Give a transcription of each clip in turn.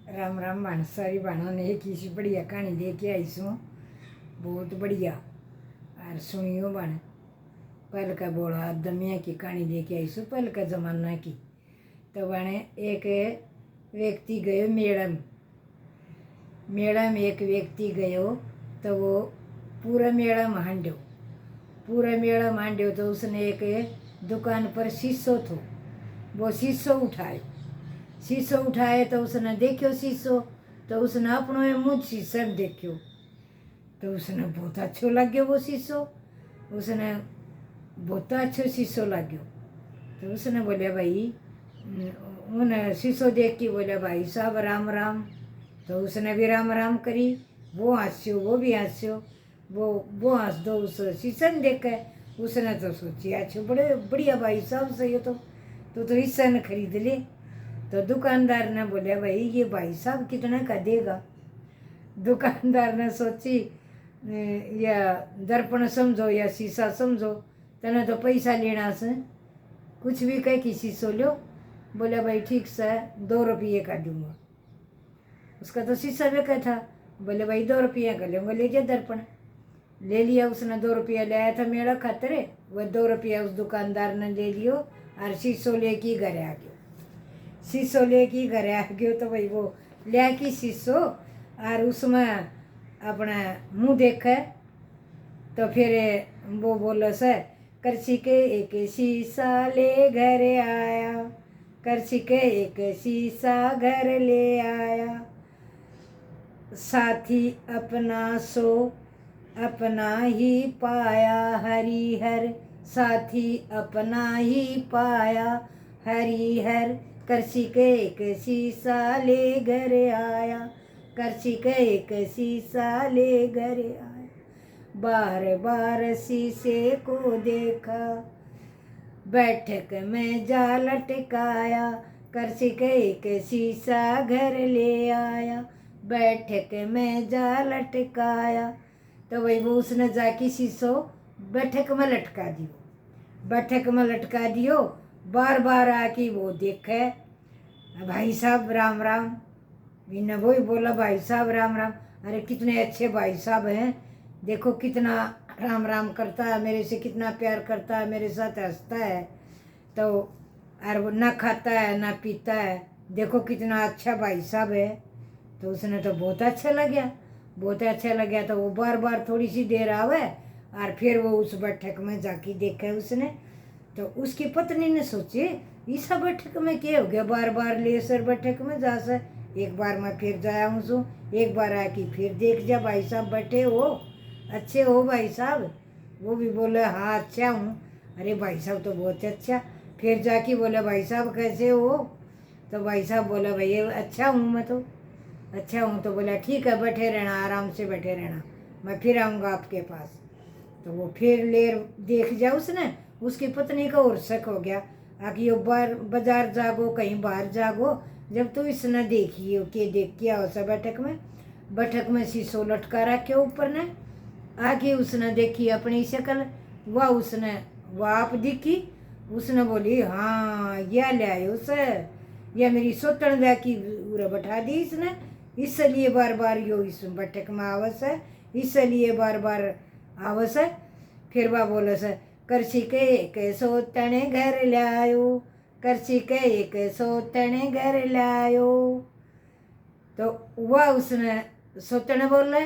राम राम बन सारी बहनों ने एक ही बढ़िया कहानी लेके आई सू, बहुत बढ़िया। और सुनियो बन, पहल का बोला दमिया की कहानी लेके आई सू, पहल का जमाना की। तो बने एक व्यक्ति गयो मेड़ा में एक व्यक्ति गयो, तो वो पूरा मेड़ा मांड्यो तो उसने एक दुकान पर शीशो थो, वो शीशो उठाए तो उसने देखियो शीशो, तो उसने अपनो मुँह शीशे में देखियो, तो उसने बहुत अच्छो लग्यो वो शीशो, उसने बहुत अच्छो शीशो लग्यो। तो उसने बोलिया भाई, उन्हें शीशो देख के बोलिया भाई साहब राम राम। तो उसने भी राम राम करी, वो हंस्यो वो भी हंस्यो, वो हंस दो उस शीशे में देख के। उसने तो सोची अच्छो बड़े बढ़िया भाई साहब सही हो, तो शीशे ने खरीद ले। तो दुकानदार ने बोलिया भाई ये भाई साहब कितने का देगा। दुकानदार ने सोची या दर्पण समझो या शीशा समझो, तने तो पैसा लेना से, कुछ भी कह कि शीशो लो। बोला भाई ठीक से 2 रुपये का दूंगा। उसका तो शीशा भी था। बोले भाई 2 रुपये का लूँगा, ले जा दर्पण। ले लिया उसने, 2 रुपया ले आया था मेरा खातरे, वह 2 रुपया उस दुकानदार ने ले लियो और शीशो लेके घर आ गयो। तो भाई वो ले की शीशो और उसमें अपना मुँह देखे, तो फिर वो बोलो से करसी के एक शीशा ले घर आया, करसी के एक शीशा घर ले आया, साथी अपना सो अपना ही पाया हरिहर, साथी अपना ही पाया हरिहर, करसी के एक शीशा ले घर आया, करसी के एक शीशा ले घर आया, बार बार शीशे को देखा, बैठक में जा लटकाया, करसी के एक शीशा घर ले आया, बैठक में जा लटकाया। तो वही वो उसने जाके शीशो बैठक में लटका दियो, बार बार आके वो देखे भाई साहब राम राम। बिना वो ही बोला भाई साहब राम राम, अरे कितने अच्छे भाई साहब हैं, देखो कितना राम राम करता है मेरे से, कितना प्यार करता है मेरे साथ, हंसता है, तो और वो ना खाता है ना पीता है, देखो कितना अच्छा भाई साहब है। तो उसने तो बहुत अच्छा लगा, तो वो बार बार थोड़ी सी देर आवे और फिर वो उस बैठक में जाके देखे उसने। तो उसकी पत्नी ने सोचे इस बैठक में क्या हो गया, बार बार ले सर बैठक में जा सर, एक बार मैं फिर जाया हूँ सो, एक बार आके फिर देख जा भाई साहब बैठे हो, अच्छे हो भाई साहब। वो भी बोले हाँ अच्छा हूँ, अरे भाई साहब तो बहुत अच्छा। फिर जाके बोले भाई साहब कैसे हो, तो भाई साहब बोला भाई अच्छा हूँ मैं तो, अच्छा हूँ। तो बोला ठीक है बैठे रहना, आराम से बैठे रहना, मैं फिर आऊँगा आपके पास। तो वो फिर लेर देख जा उसने, उसकी पत्नी का और शक हो गया, आगे बाजार जागो कहीं बाहर जागो, जब तो इसने देखिए के देख के आओ सा बैठक में शीशो लटका रखे ऊपर ने, आगे उसने देखी अपनी शक्ल, वह आप दिखी। उसने बोली हाँ यह ले आयो से, यह मेरी सोतन ले की उरे बैठा दी इसने, इसलिए बार बार यो इस बैठक में आवस है, इसलिए बार बार आवस है। फिर वह बोले से करसी के एक सोतने घर लायो, करसी के एक सोतने घर लायो। तो वह उसने सोतन बोले,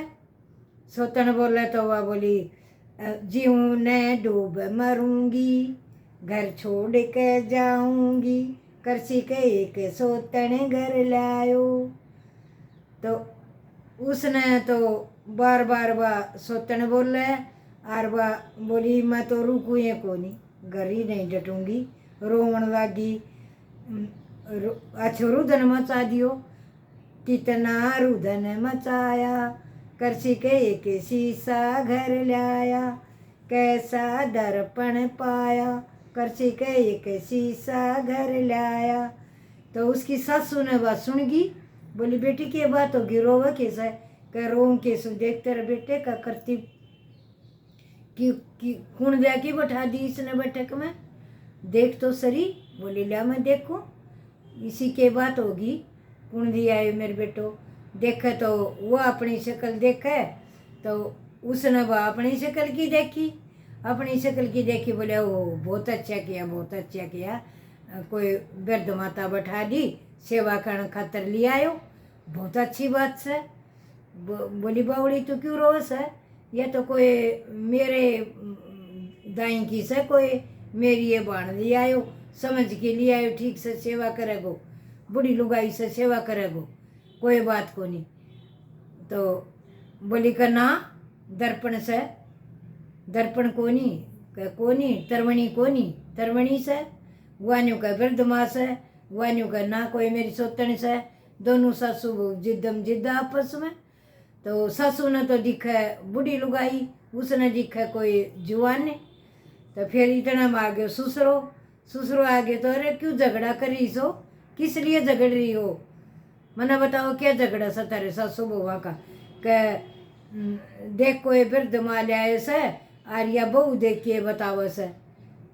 तो वह बोली जीऊँ ने डूब मरूंगी, घर छोड़ के जाऊंगी, करसी के एक सोतने घर लायो। तो उसने तो बार बार वह सोतन बोले और वह बोली मैं तो रुकू ये को नहीं, घर ही नहीं डटूंगी, रोवन लगी, अच्छो रुदन मचा दियो, कितना रुदन मचाया, करसी के एक शीशा घर लाया, कैसा दर्पण पाया, करसी के एक शीशा घर लाया। तो उसकी सासू ने बात सुन गई, बोली बेटी की बात होगी, रोवे कैसा है, कह रोऊं कैसे, देख तेरे बेटे का करती कि खून ब्याह की बैठा दी इसने बैठक में, देख तो सरी। बोली ला मैं देखूं, इसी के बात होगी, कौन दिया है मेरे बेटो। देखे तो वो अपनी शक्ल देखे तो उसने वह अपनी शक्ल की देखी, अपनी शक्ल की देखी, बोले वो बहुत अच्छा किया, बहुत अच्छा किया, कोई वृद्ध माता बैठा दी, सेवा करने खातर ले आयो, बहुत अच्छी बात से। बोली बावड़ी तू क्यों रोस है, या तो कोई मेरे दाई की से कोई मेरी ये बाण ले आयो, समझ के लिए आयो, ठीक से सेवा करेगो, बूढ़ी लुगाई से सेवा करेगो, कोई बात को नहीं। तो बोली का ना दर्पण से, दर्पण कोनी तरवणी कोनी, तरवणी से वान्यू का वृद्ध माँ से, वान्यू का ना कोई मेरी सोतन से। दोनों सासू जिद्दम जिद्दा आपस में। तो सासू ने तो दिखा बूढ़ी लुगाई, उसने दिखा कोई जुआन ने। तो फिर इतना में आ गयो ससुरो, ससुरो आ गए तो अरे क्यों झगड़ा कर रही सो, किस लिए झगड़ रही हो, मना बताओ क्या झगड़ा सा तारे सासू बुआ का। देख कोई वृद्ध माँ लिया से आर्या बहू देख के बताओ से,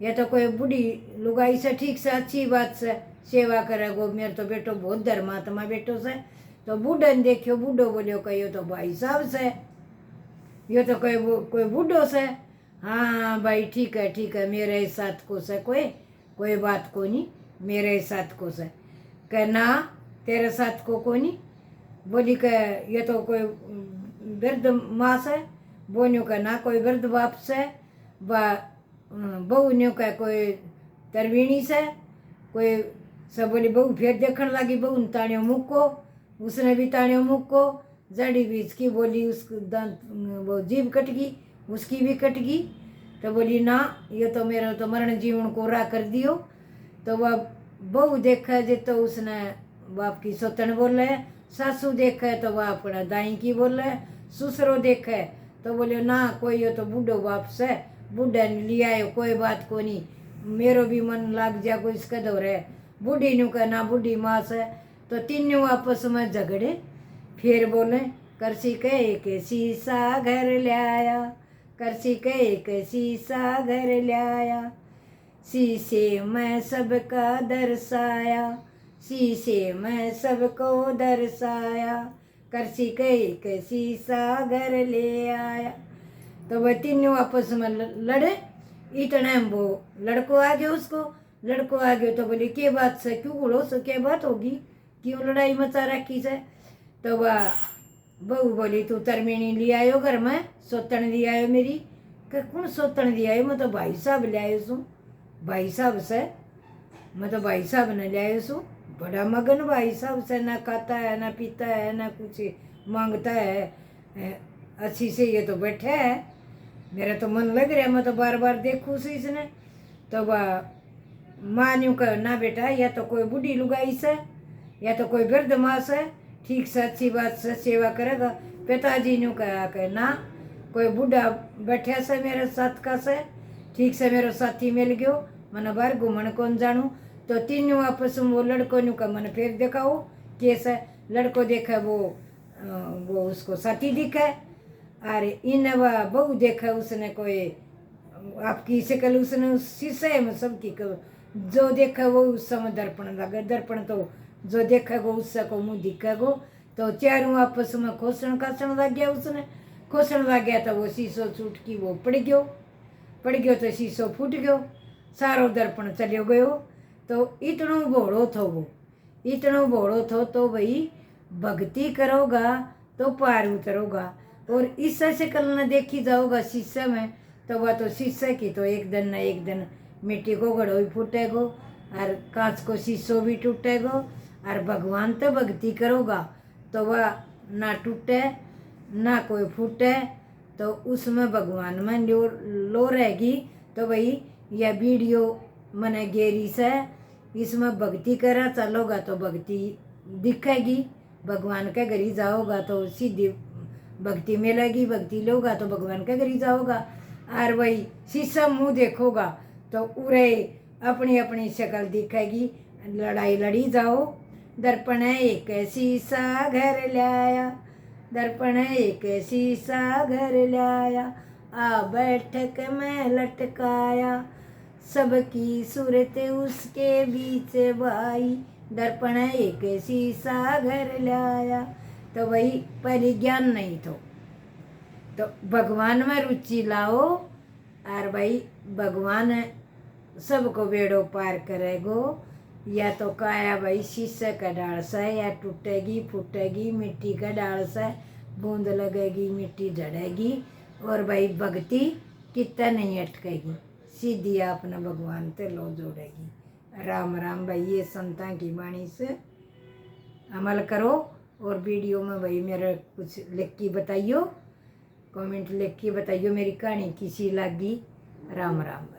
या तो कोई बूढ़ी लुगाई से ठीक से अच्छी बात से सेवा करेगो, मेरे तो बेटो बहुत धर्मात्मा बेटो से। तो बूढ़े ने देखियो, बूढ़ो बोलियो कहियो तो भाई साहब से, यो तो कोई बूढ़ो से। हाँ भाई ठीक है मेरे साथ को से कोई बात को नहीं, मेरे साथ को से। कहना तेरे साथ को नहीं, बोली के ये तो कोई वृद्ध माँ से, बोन्यू का ना कोई वृद्ध बाप से, बहू न्यू का कोई तरवीणी से, कोई सब। बोली बहू फिर देखने लगी, बहू ने ताणियों मुक्को, उसने भी ताणियों मुक्को, जड़ी भी इसकी बोली, उसको दांत वो जीभ कट गई, उसकी भी कट गई। तो बोली ना ये तो मेरा तो मरण जीवन को रा कर दियो। तो वह बहू देखा जे तो उसने बाप की सोतन बोले, सासू देखे तो वह अपना दाई की बोले, ससुरो देखे तो बोले ना कोई हो तो बूढ़ो बाप से, बूढ़ा ने लिया है, कोई बात को नहीं, मेरो भी मन लाग जा को इसका दौर है, बूढ़ी नु का ना बूढ़ी माँ से। तो तीनों आपस में झगड़े, फिर बोले करसी के एक शीशा घर ले आया, करसी के एक शीशा घर ले आया, शीशे में सबका दर्शाया, शीशे में सबको दर्शाया, करसी के एक शीशा घर ले आया। तो वह तीनों आपस में लड़े, इतने वो लड़को आ गया, उसको लड़को आ गया तो बोले क्या बात से क्यों बोलो सो, क्या बात होगी, क्यों लड़ाई मचा रखी से। तो वह बहू बोली तू तरमीनी ले आयो घर में, सोतन ले आयो मेरी। कौन सोतन ले आयो, मैं तो भाई साहब ले आयो सू, भाई साहब से, मैं तो भाई साहब ने ले आयो सू, बड़ा मगन भाई साहब से, ना खाता है ना पीता है ना कुछ मांगता है, अच्छी से ये तो बैठा है, मेरा तो मन लग रहा है, मैं तो बार बार देखूँ से इसने। तो वह माँ न्यू कह ना बेटा या तो कोई बूढ़ी लुगाई से, या तो कोई वृद्ध माँ से, ठीक से अच्छी बात से सेवा करेगा। पिताजी न्यू कह ना कोई बूढ़ा बैठा से मेरे साथ का से, ठीक से मेरा साथी मिल गयो, मैंने बाहर घूमने कौन जानू। तो तीनों आपस में वो लड़कों न्यू का मन फिर दिखाओ कैसे, लड़को देखे वो उसको साथी दिखे, अरे इन वह बहू देखा उसने कोई आपकी शक्ल, उसने उस शीशे में सबकी जो देखा वो उस समय दर्पण लगे, दर्पण तो जो देखेगो उससे को मुँह दिखेगो। तो चारों आपस में खोसण खासण लग गया, उसने खोसण लग गया तो वो शीशो छूट की वो पड़ गयो तो शीशो फूट गयो, सारो दर्पण चलो गयो। तो इतनो भोड़ो थो वो, इतनो भोड़ो थो तो भाई भक्ति करोगा तो पार उतरोगा, और इस शक्ल न देखी जाओगा शीशे में तो वह तो शीशे की तो एक दिन न एक दिन मिट्टी को घड़ो ही फूटेगो, और कांच को शीशो भी टूटेगो, और भगवान तो भक्ति करोगा तो वह ना टूटे ना कोई फूटे, तो उसमें भगवान में लो रहेगी। तो भाई यह वीडियो मैंने गेरी से, इसमें भक्ति करा चलोगा तो भक्ति दिखेगी, भगवान के घर ही जाओगा तो सीधी भक्ति मिलेगी, भक्ति लोगा तो भगवान के घर ही जाओगा। और वही शीशा मुँह देखोगा तो उरे अपनी अपनी शक्ल दिखेगी, लड़ाई लड़ी जाओ। दर्पण एक शीशा घर लाया, दर्पण एक शीशा घर लाया, आ बैठक में लटकाया, सबकी सूरत उसके बीच भाई, दर्पण एक शीशा घर लाया। तो वही पहले ज्ञान नहीं तो भगवान में रुचि लाओ और भाई भगवान सबको बेड़ो पार करेगो। या तो काया भाई शीशे का डाल सा है, या टूटेगी फूटेगी, मिट्टी का डाल सा है, बूंद लगेगी मिट्टी झड़ेगी। और भाई भक्ति कितना नहीं अटकेगी, सीधी अपना भगवान ते लो जोड़ेगी। राम राम भाई, ये संतां की वाणी से अमल करो। और वीडियो में भाई मेरा कुछ लिख के बताइयो, कमेंट लिख के बताइयो मेरी कहानी किसी लगी। राम राम भाई।